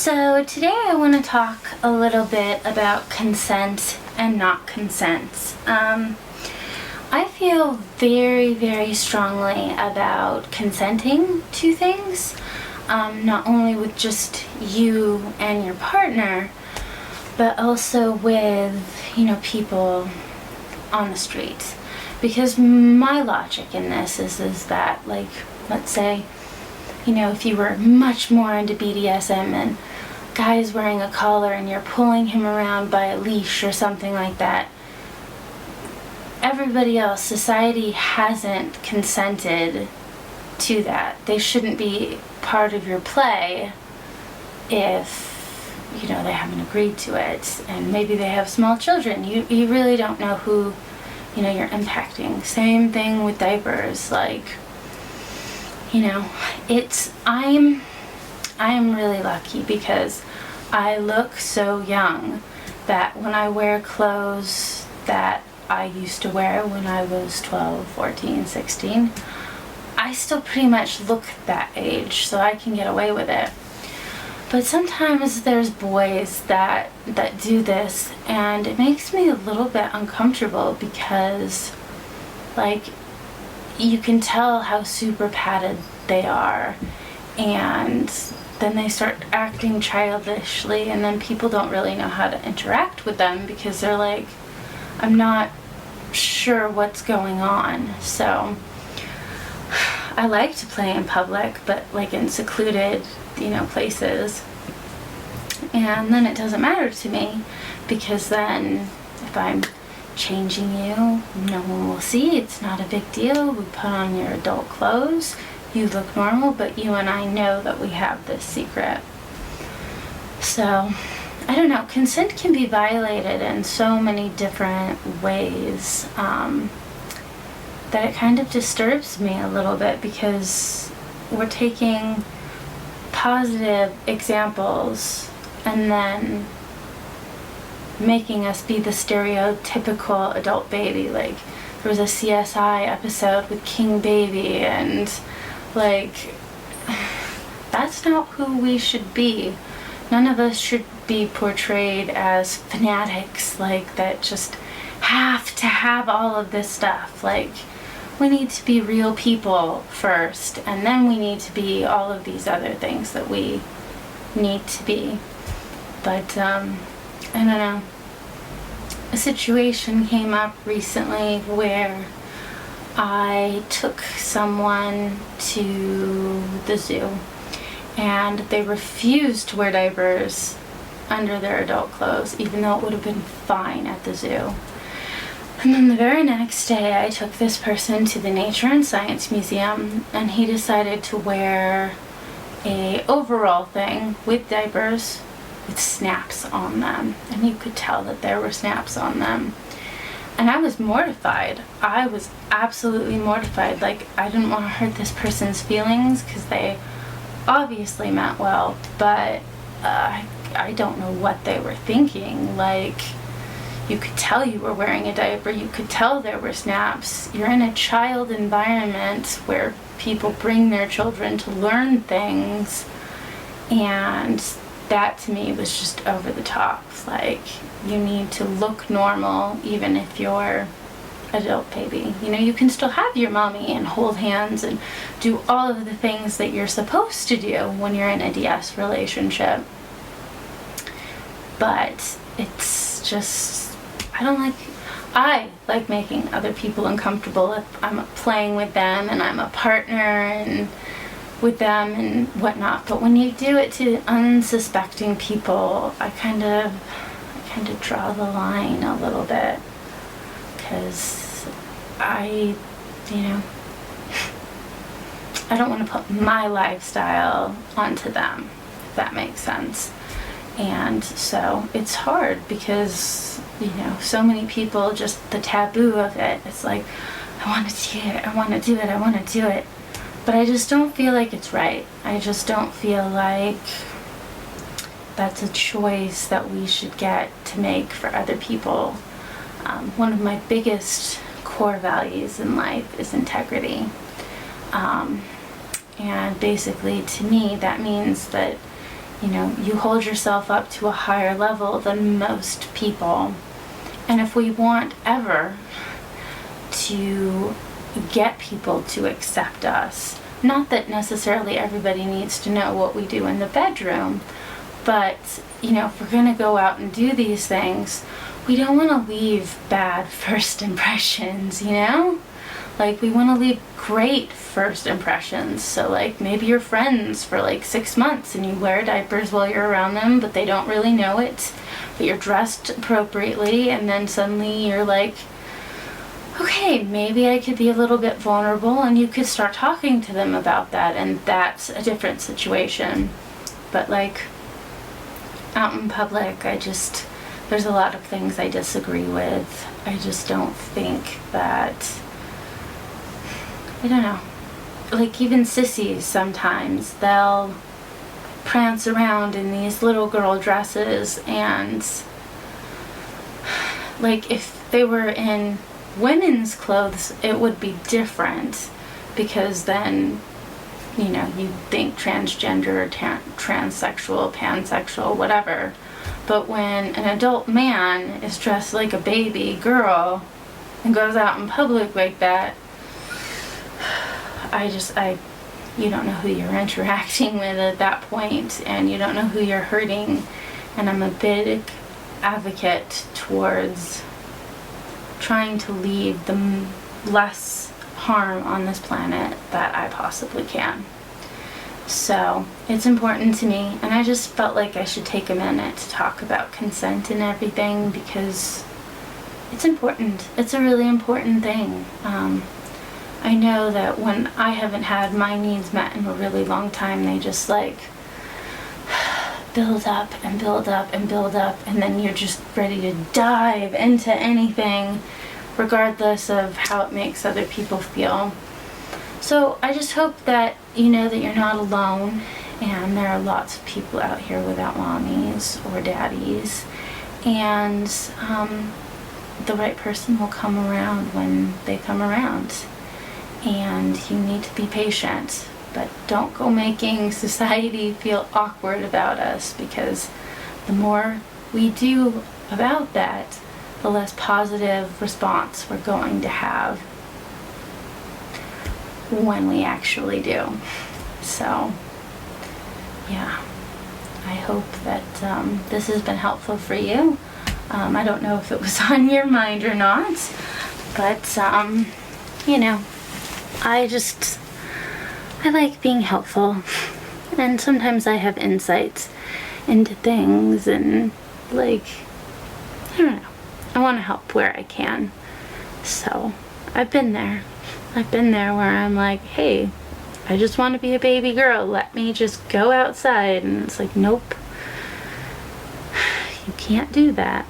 So today I want to talk a little bit about consent and not consent. I feel very, very strongly about consenting to things, not only with just you and your partner, but also with, people on the street. Because my logic in this is that, let's say, if you were much more into BDSM and guy's wearing a collar and you're pulling him around by a leash or something like that, everybody else, society hasn't consented to that. They shouldn't be part of your play if, they haven't agreed to it. And maybe they have small children. You really don't know who, you're impacting. Same thing with diapers. I am really lucky because I look so young that when I wear clothes that I used to wear when I was 12, 14, 16, I still pretty much look that age, so I can get away with it. But sometimes there's boys that do this, and it makes me a little bit uncomfortable because, you can tell how super padded they are, and then they start acting childishly, and then people don't really know how to interact with them because they're like, I'm not sure what's going on. So I like to play in public, but in secluded, places. And then it doesn't matter to me because then if I'm changing you, no one will see. It's not a big deal. We put on your adult clothes. You look normal, but you and I know that we have this secret. So, I don't know. Consent can be violated in so many different ways that it kind of disturbs me a little bit because we're taking positive examples and then making us be the stereotypical adult baby. There was a CSI episode with King Baby, and that's not who we should be. None of us should be portrayed as fanatics that just have to have all of this stuff. We need to be real people first, and then we need to be all of these other things that we need to be. But I don't know. A situation came up recently where I took someone to the zoo and they refused to wear diapers under their adult clothes, even though it would have been fine at the zoo. And then the very next day I took this person to the Nature and Science Museum, and he decided to wear a overall thing with diapers with snaps on them, and you could tell that there were snaps on them. And I was mortified. I was absolutely mortified. I didn't want to hurt this person's feelings because they obviously meant well, but I don't know what they were thinking. You could tell you were wearing a diaper. You could tell there were snaps. You're in a child environment where people bring their children to learn things, and that to me was just over the top. You need to look normal even if you're adult baby. You can still have your mommy and hold hands and do all of the things that you're supposed to do when you're in a DS relationship. But it's just, I like making other people uncomfortable if I'm playing with them and I'm a partner and with them and whatnot. But when you do it to unsuspecting people, I kind of draw the line a little bit, because I don't want to put my lifestyle onto them, if that makes sense. And so it's hard because so many people, just the taboo of it, it's I want to do it, I want to do it, I want to do it. But I just don't feel like it's right. I just don't feel like that's a choice that we should get to make for other people. One of my biggest core values in life is integrity. And basically, to me, that means that you hold yourself up to a higher level than most people. And if we want ever to get people to accept us, not that necessarily everybody needs to know what we do in the bedroom, but, if we're going to go out and do these things, we don't want to leave bad first impressions, Like, we want to leave great first impressions. So, like, maybe you're friends for, 6 months and you wear diapers while you're around them, but they don't really know it. But you're dressed appropriately, and then suddenly you're like, okay, maybe I could be a little bit vulnerable, and you could start talking to them about that, and that's a different situation. But, out in public, there's a lot of things I disagree with. I just don't think that, I don't know, even sissies sometimes, they'll prance around in these little girl dresses, and if they were in women's clothes, it would be different, because then, you'd think transgender, transsexual, pansexual, whatever. But when an adult man is dressed like a baby girl and goes out in public like that, you don't know who you're interacting with at that point, and you don't know who you're hurting. And I'm a big advocate towards trying to leave the less harm on this planet that I possibly can. So it's important to me, and I just felt like I should take a minute to talk about consent and everything, because it's important. It's a really important thing. I know that when I haven't had my needs met in a really long time, they just build up and build up and build up, and then you're just ready to dive into anything, regardless of how it makes other people feel. So I just hope that you know that you're not alone, and there are lots of people out here without mommies or daddies, and the right person will come around when they come around. And you need to be patient, but don't go making society feel awkward about us, because the more we do about that, the less positive response we're going to have when we actually do. So, yeah, I hope that this has been helpful for you. I don't know if it was on your mind or not, but, I like being helpful, and sometimes I have insights into things, and I don't know, I want to help where I can. So I've been there where I'm like, hey, I just want to be a baby girl, let me just go outside, and it's like, nope, you can't do that.